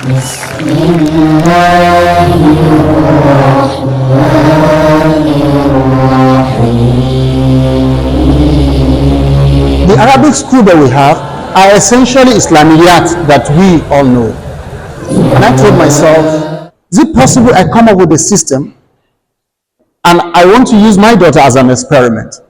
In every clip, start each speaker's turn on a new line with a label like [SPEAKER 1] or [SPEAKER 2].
[SPEAKER 1] بسم الله الرحمن الرحيم.
[SPEAKER 2] The Arabic school that we have are essentially Islamiyat that we all know. And I told myself, is it possible I come up with a system and I want to use my daughter as an experiment?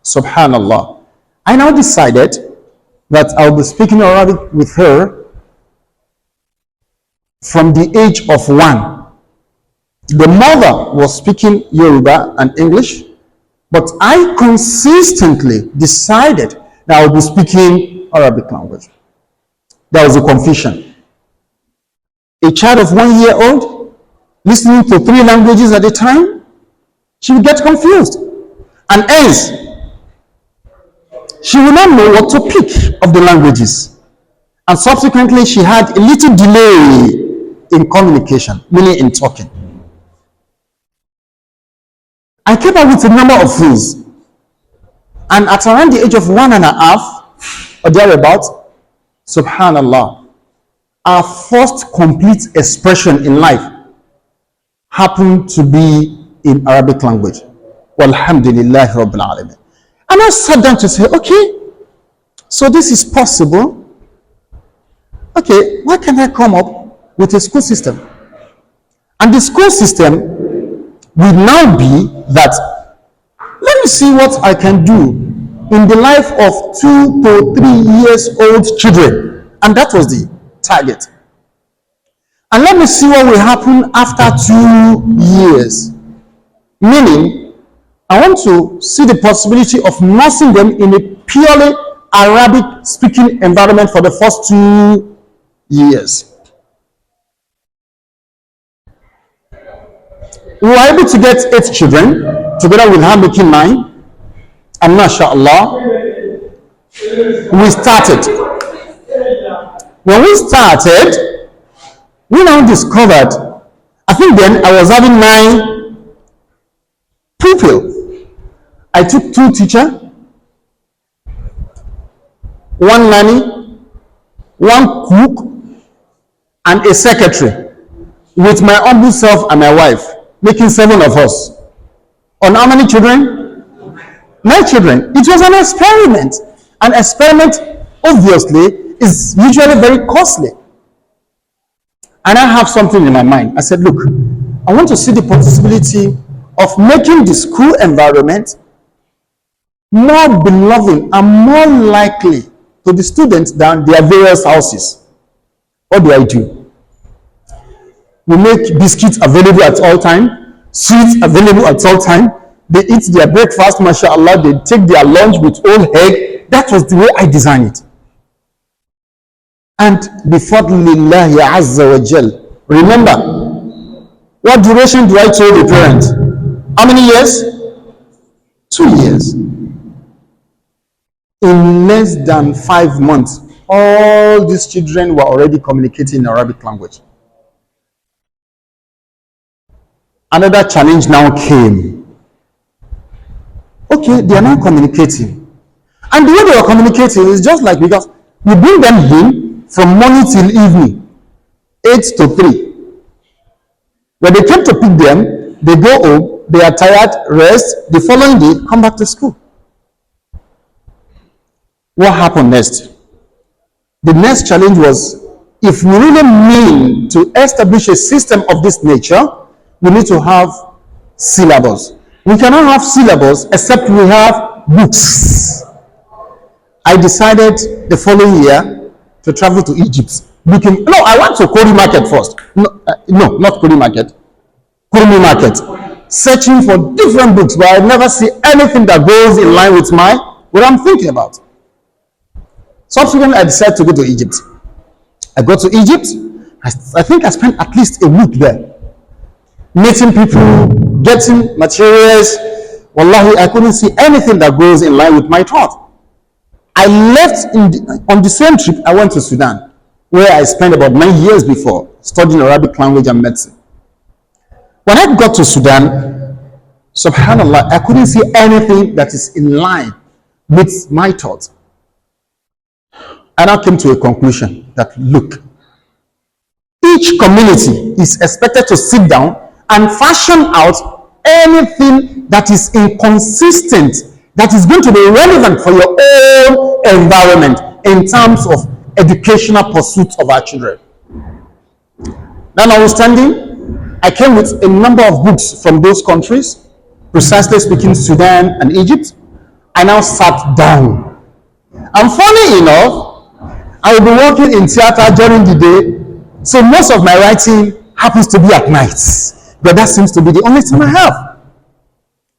[SPEAKER 2] Subhanallah. I now decided that I'll be speaking Arabic with her from the age of 1. The mother was speaking Yoruba and English, but I consistently decided that I would be speaking Arabic language. There was a confusion. A child of 1 year old listening to 3 languages at a time, she would get confused. And hence, she would not know what to pick of the languages. And subsequently, she had a little delay in communication, meaning in talking. I came up with a number of things. And at around the age of 1.5 or thereabouts, subhanallah, our first complete expression in life happened to be in Arabic language. Walhamdulillah Rabbil Alameen. And I sat down to say, okay, so this is possible. Okay, why can't I come up with a school system? And the school system will now be that, let me see what I can do in the life of 2 to 3 years old children. And that was the target. And let me see what will happen after 2 years. Meaning, I want to see the possibility of nursing them in a purely Arabic speaking environment for the first 2 years. We were able to get 8 children together with her making 9, and mashallah, we started. When we started, we now discovered, I think then I was having 9 pupils. I took 2 teachers, 1 nanny, 1 cook, and a secretary, with my humble self and my wife, making 7 of us. On how many children? 9 children. It was an experiment. An experiment, obviously, is usually very costly. And I have something in my mind. I said, look, I want to see the possibility of making the school environment more beloved and more likely to the students than their various houses. What do? We make biscuits available at all time, sweets available at all time. They eat their breakfast, mashallah, they take their lunch with whole egg. That was the way I designed it. And bifadlillahi azza wa jal, remember, what duration do I tell the parent? How many years? 2 years. In less than 5 months, all these children were already communicating in Arabic language. Another challenge now came. Okay, they are now communicating. And the way they were communicating is just like, because we bring them in from morning till evening, 8 to 3. When they came to pick them, they go home, they are tired, rest, the following day, come back to school. What happened next? The next challenge was, if we really mean to establish a system of this nature, we need to have syllabus. We cannot have syllabus except we have books. I decided the following year to travel to Egypt. I went to Kori Market first. No, not Kori Market. Kurmi Market. Searching for different books, but I never see anything that goes in line with what I'm thinking about. Subsequently, I decided to go to Egypt. I got to Egypt. I think I spent at least a week there, meeting people, getting materials. Wallahi, I couldn't see anything that goes in line with my thought. I left on the same trip. I went to Sudan, where I spent about 9 years before studying Arabic language and medicine. When I got to Sudan, subhanallah, I couldn't see anything that is in line with my thoughts. And I came to a conclusion that, look, each community is expected to sit down and fashion out anything that is inconsistent, that is going to be relevant for your own environment in terms of educational pursuits of our children. Now, notwithstanding, I came with a number of books from those countries, precisely speaking, Sudan and Egypt. I now sat down. And funny enough, I will be working in theater during the day, so most of my writing happens to be at night. But that seems to be the only time I have.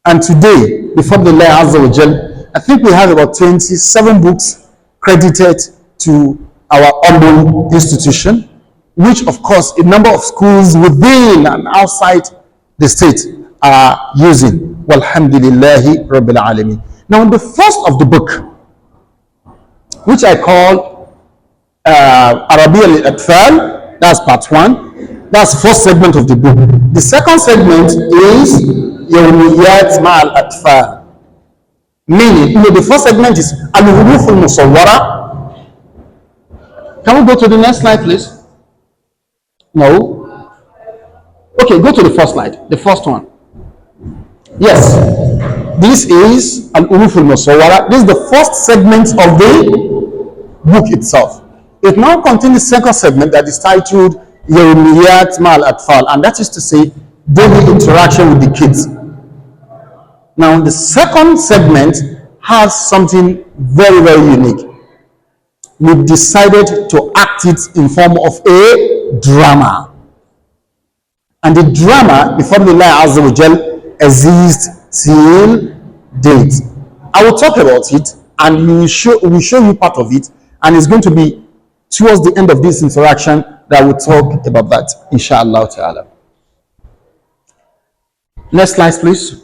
[SPEAKER 2] And today, before the Allah Azza wa Jal, I think we have about 27 books credited to our humble institution, which of course a number of schools within and outside the state are using. Walhamdulillahi Rabbil Alameen. Now, the first of the book, which I call Arabiya al-Atfal, that's part 1. That's the first segment of the book. The second segment is Yawmiyat Ma'al Atfal. Meaning, the first segment is Al-Huruf al-Musawwara. Can we go to the next slide, please? No? Okay, go to the first slide, the first one. Yes, this is Al-Huruf al-Musawwara. This is the first segment of the book itself. It now contains the second segment that is titled Yawmiyat Ma'al Atfal, and that is to say, daily interaction with the kids. Now, the second segment has something very, very unique. We decided to act it in form of a drama. And the drama, before the Allah Azza wa Jal, exists till date. I will talk about it, and we will show you part of it, and it's going to be towards the end of this interaction that we'll talk about that, inshallah ta'ala. Next slide, please.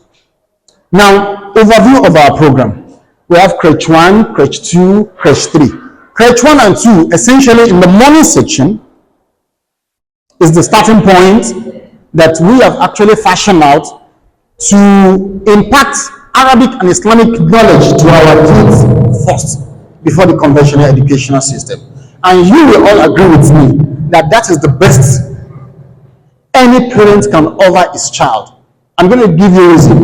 [SPEAKER 2] Now, overview of our program. We have crèche 1, crèche 2, crèche 3. Crèche 1 and 2, essentially in the morning section, is the starting point that we have actually fashioned out to impact Arabic and Islamic knowledge to our kids first, before the conventional educational system. And you will all agree with me that that is the best any parent can offer his child. I'm going to give you a reason.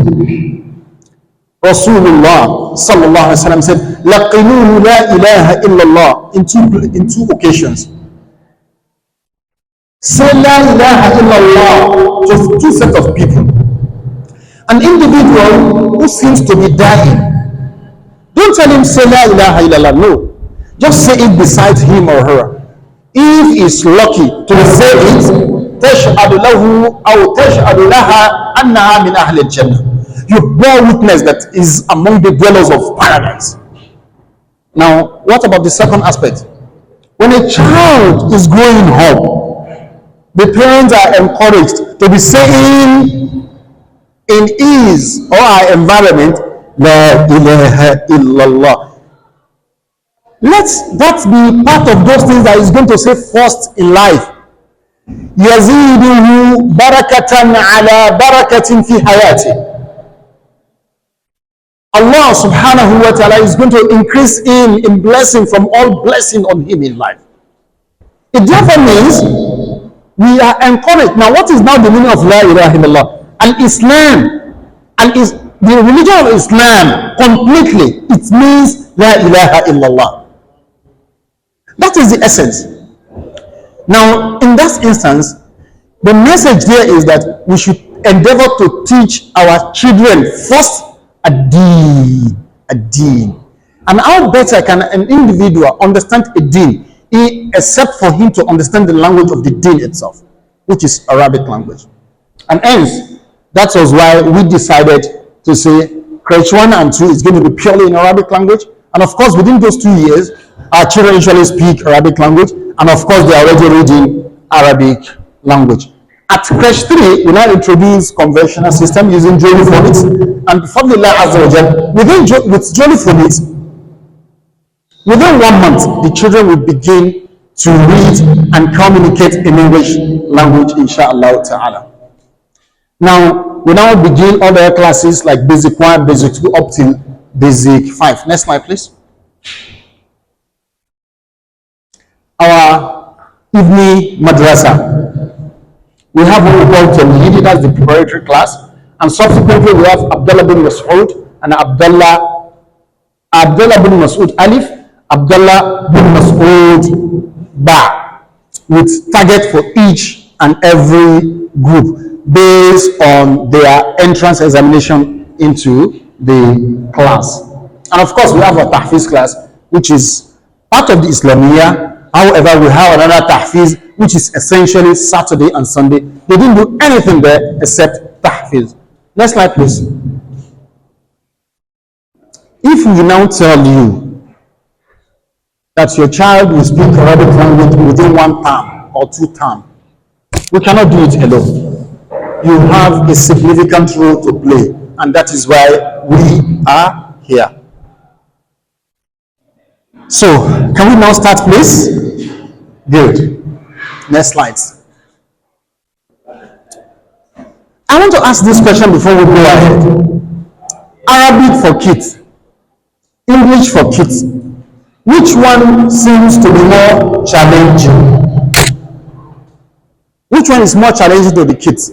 [SPEAKER 2] Rasulullah sallallahu alaihi wasallam said, "Laqinuhu la ilaha illallah" in two occasions. Say la ilaha illallah to two sets of people. An individual who seems to be dying, don't tell him say la ilaha illallah. No, just say it beside him or her. If he's lucky to say it, tashhadu lahu aw tashhadu laha annaha min ahli al-jannah. You bear witness that is among the dwellers of paradise. Now, what about the second aspect? When a child is growing up, the parents are encouraged to be saying in his or her environment, La ilaha illallah. Let that be part of those things that is going to say first in life. Yaziduhu barakatan ala barakatin fi hayati. Allah subhanahu wa ta'ala is going to increase him in blessing from all blessing on him in life. It therefore means we are encouraged. Now, what is now the meaning of La ilaha illallah? Al-Islam, the religion of Islam completely, it means La ilaha illallah. That is the essence. Now, in that instance, the message there is that we should endeavor to teach our children first a deen. And how better can an individual understand a deen except for him to understand the language of the deen itself, which is Arabic language. And hence, that was why we decided to say crèche 1 and 2 is going to be purely in Arabic language. And of course, within those 2 years, our children usually speak Arabic language, and of course, they are already reading Arabic language. At crèche 3, we now introduce conventional system using Jolly phonics, and before the Allah Azza wa Jal, with Jolly phonics, within 1 month, the children will begin to read and communicate in English language, inshallah ta'ala. Now, we now begin other classes like Basic 1, Basic 2, up till Basic 5. Next slide, please. Our evening madrasa. We have what we call Tamhidi, that's the preparatory class, and subsequently we have Abdullah bin Mas'ud and Abdullah bin Mas'ud Alif, Abdullah bin Mas'ud Ba, with target for each and every group based on their entrance examination into the class. And of course, we have a Tahfiz class, which is part of the Islamiyah. However, we have another Tahfiz, which is essentially Saturday and Sunday. They didn't do anything there except Tahfiz. Next slide, please. If we now tell you that your child will speak Arabic language within 1 term or 2 terms, we cannot do it alone. You have a significant role to play, and that is why we are here. So, can we now start, please? Good. Next slides. I want to ask this question before we go ahead. Arabic for kids, English for kids. Which one seems to be more challenging? Which one is more challenging to the kids?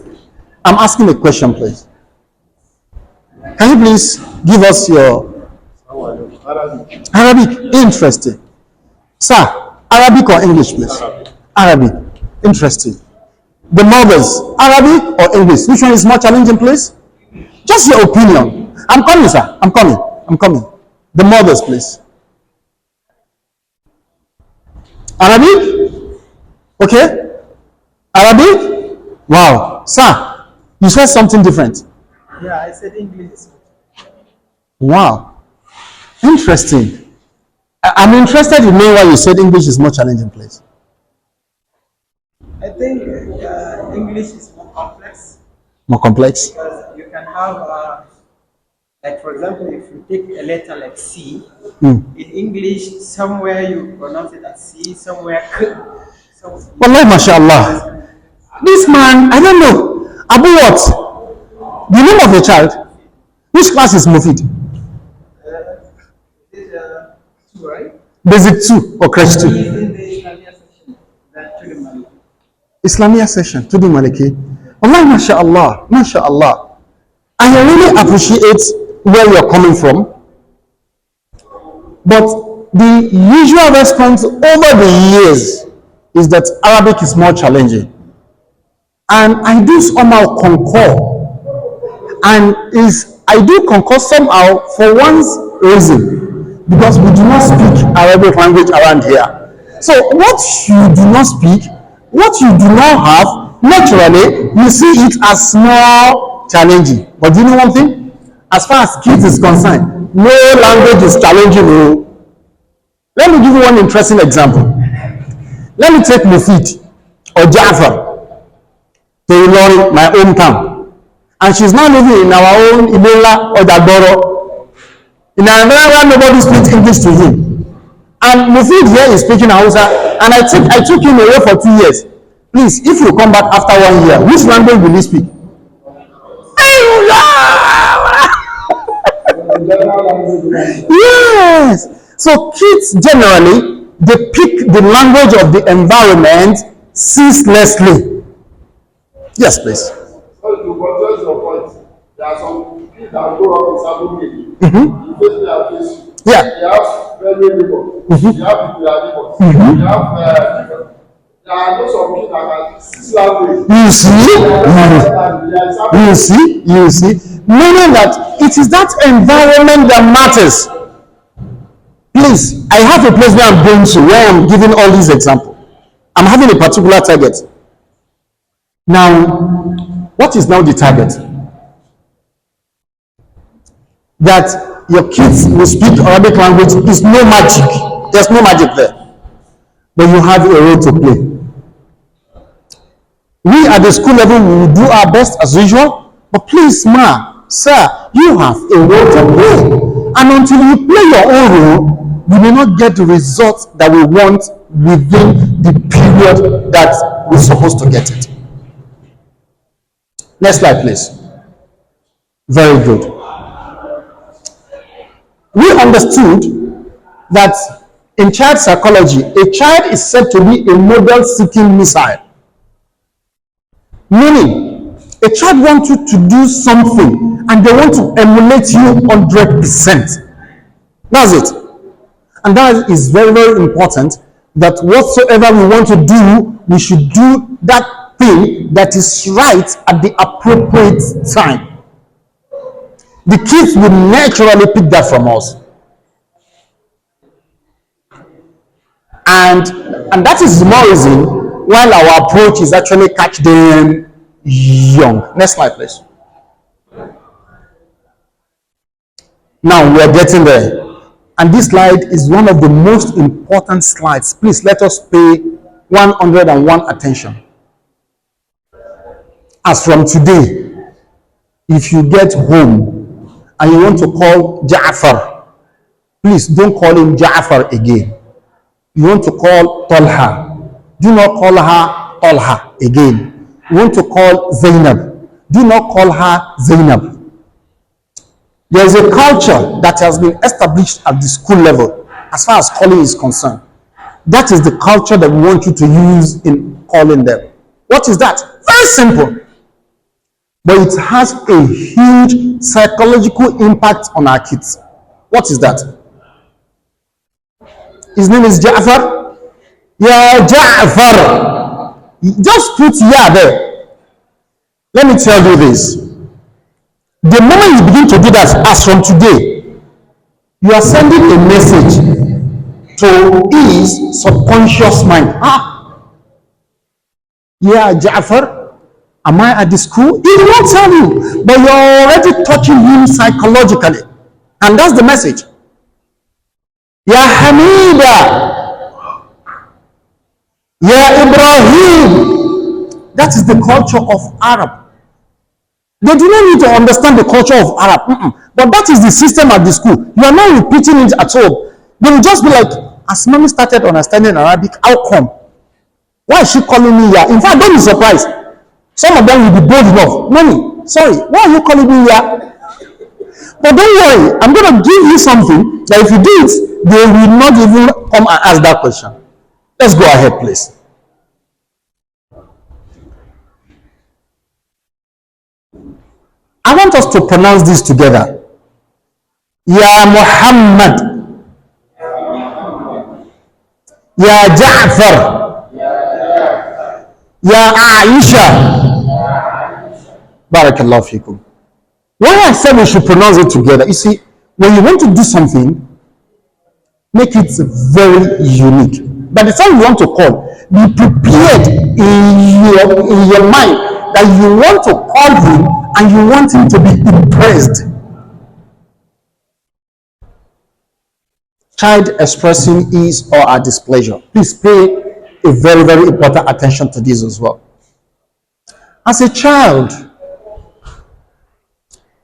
[SPEAKER 2] I'm asking a question, please. Can you please give us your Arabic? Interesting. Sir, Arabic or English, please? Arabic. Interesting. The mothers, Arabic or English? Which one is more challenging, please? Just your opinion. I'm coming, sir. I'm coming. The mothers, please. Arabic? Okay. Arabic? Wow. Sir, you said something different.
[SPEAKER 3] Yeah, I said English.
[SPEAKER 2] Wow. Interesting. I'm interested in knowing why you said English is more challenging, please.
[SPEAKER 3] I think English is more complex.
[SPEAKER 2] More complex?
[SPEAKER 3] Because you can have, like for example, if you take a letter like C, in English, somewhere you pronounce it as C, somewhere
[SPEAKER 2] Wallahi, mashallah. This man, I don't know. Abu what? The name of the child? Which class is Mufid?
[SPEAKER 3] two, right?
[SPEAKER 2] Basic 2 or Crash 2?
[SPEAKER 3] He's in the Islamia section. That to the Maliki.
[SPEAKER 2] Islamia session, to the Maliki. Wallahi, mashallah. Mashallah. I really appreciate where you're coming from. But the usual response over the years is that Arabic is more challenging. And I do somehow concur. And I do concur somehow for one reason. Because we do not speak Arabic language around here. So what you do not speak, what you do not have, naturally, you see it as more challenging. But do you know one thing? As far as kids is concerned, no language is challenging. Let me give you one interesting example. Let me take Mufid or Jafar to Ilori, my hometown. And she's now living in our own Ibola or Dagboro. In an environment where nobody speaks English to him. And Mufid here is speaking Hausa, and I took him away for 2 years. Please, if you come back after 1 year, which language will you speak? Yes. So kids generally, they pick the language of the environment ceaselessly. Yes, please.
[SPEAKER 4] So to contest your point, there are some kids that grow up in Sabu you face their face.
[SPEAKER 2] Yeah.
[SPEAKER 4] They have very neighbors. They have their neighbors. They have different. There are no some kids that can 6 languages.
[SPEAKER 2] You see, meaning that it is that environment that matters. Please, I have a place where I'm going to, where I'm giving all these examples. I'm having a particular target. Now, what is now the target? That your kids will speak Arabic language is no magic. There's no magic there. But you have a role to play. We at the school level will do our best as usual, but please, sir, you have a role to play. And until you play your own role, you may not get the results that we want within the period that we're supposed to get it. Next slide, please. Very good. We understood that in child psychology, a child is said to be a model-seeking missile. Meaning, a child wants you to do something and they want to emulate you 100%. That's it. And that is very, very important, that whatsoever we want to do, we should do that thing that is right at the appropriate time. The kids will naturally pick that from us. And that is more reason why our approach is actually catch them young. Next slide, please. Now we are getting there. And this slide is one of the most important slides. Please let us pay 101 attention. As from today, if you get home and you want to call Ja'far, please don't call him Ja'far again. You want to call Talha, do not call her Talha again. You want to call Zainab, do not call her Zainab. There is a culture that has been established at the school level as far as calling is concerned. That is the culture that we want you to use in calling them. What is that? Very simple. But it has a huge psychological impact on our kids. What is that? His name is Ja'far. Ya Ja'far. Just put Ya there. Let me tell you this. The moment you begin to do that, as from today, you are sending a message to his subconscious mind. Yeah, Ja'far, am I at the school? He will not tell you, but you're already touching him psychologically. And that's the message. Ya Hamida, Ya Ibrahim. That is the culture of Arab. They do not need to understand the culture of Arab. But that is the system at the school. You are not repeating it at all. They will just be like, as mommy started understanding Arabic, how come? Why is she calling me Ya? In fact, don't be surprised. Some of them will be bold enough. Mommy, sorry, why are you calling me Ya? But don't worry, I'm going to give you something that if you do it, they will not even come and ask that question. Let's go ahead, please. I want us to pronounce this together. Ya Muhammad. Ya Ja'far. Ya Aisha. Barakallahu fikum. Why I said we should pronounce it together, you see, when you want to do something, make it very unique. By the time you want to call, be prepared in your mind that you want to call him and you want him to be impressed. Child expressing his or her displeasure. Please pay a very, very important attention to this as well. As a child,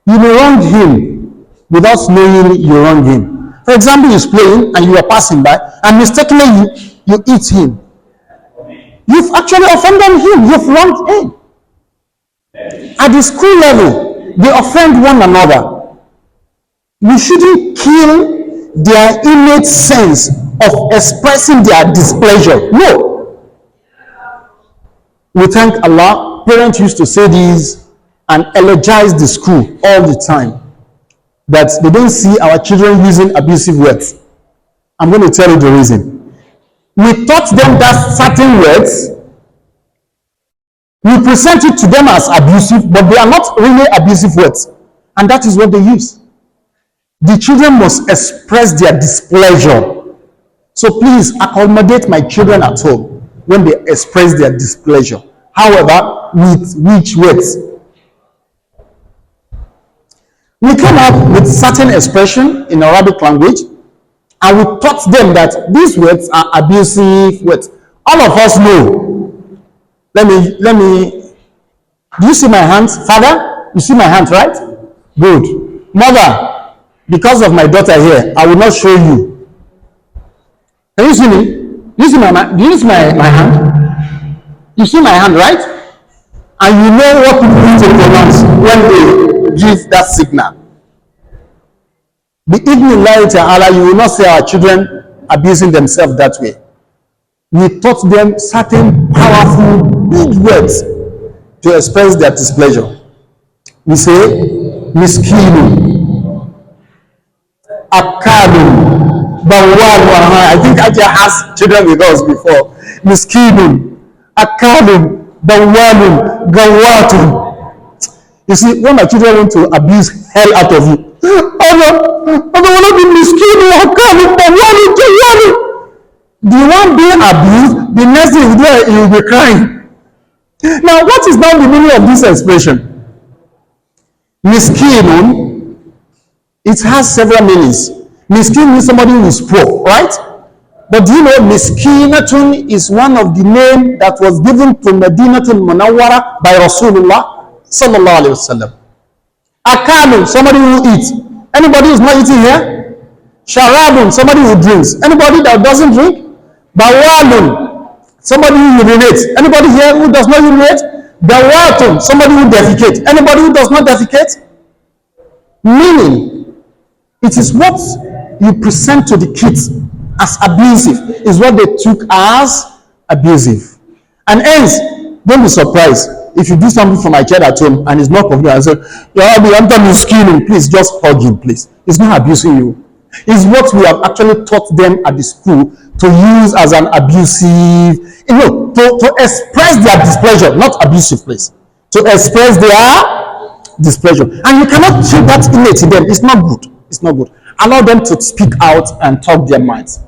[SPEAKER 2] you may wrong him without knowing you wronged him. For example, he's playing and you are passing by and mistakenly you eat him. You've actually offended him. You've wronged him. At the school level, they offend one another. We shouldn't kill their innate sense of expressing their displeasure. No. We thank Allah. Parents used to say this and eulogize the school all the time, that they don't see our children using abusive words. I'm going to tell you the reason. We taught them that certain words, we present it to them as abusive, but they are not really abusive words. And that is what they use. The children must express their displeasure. So please accommodate my children at home when they express their displeasure. However, with which words? We came up with certain expression in Arabic language, and we taught them that these words are abusive words. All of us know. Let me, do you see my hands? Father, you see my hands, right? Good. Mother, because of my daughter here, I will not show you. Can you see me? Do you see my hand? You see my hand, right? And you know what people need to pronounce when they give that signal. Bi-idhnillahi ta'ala, you will not see our children abusing themselves that way. We taught them certain powerful big words to express their displeasure. We say, miskinu, akalu, bawalu. I think Ajia has children with us before. Miskinu, akalu, bawalu, gawatu. You see, when my children want to abuse hell out of you, I don't want to be miskinu, akalu, bawalu, gawatu. The one being abused, the next thing you will be crying. Now, what is now the meaning of this expression? Miskinun, it has several meanings. Miskin means somebody who is poor, right? But do you know Miskinatun is one of the names that was given to Madinatul Munawwara by Rasulullah sallallahu alaihi wasallam. Akalun, somebody who eats. Anybody who's not eating here? Sharabun, somebody who drinks. Anybody that doesn't drink? Bawalun, somebody who urinates. Anybody here who does not urinate? Gawatun, somebody who defecates. Anybody who does not defecate? Meaning, it is what you present to the kids as abusive is what they took as abusive. And hence, don't be surprised if you do something for my child at home and he's not confident and say, please just hug him, please. It's not abusing you. It's what we have actually taught them at the school to use as an abusive, to express their displeasure, not abusive, please. To express their displeasure. And you cannot treat that innate in them. It's not good. It's not good. Allow them to speak out and talk their minds.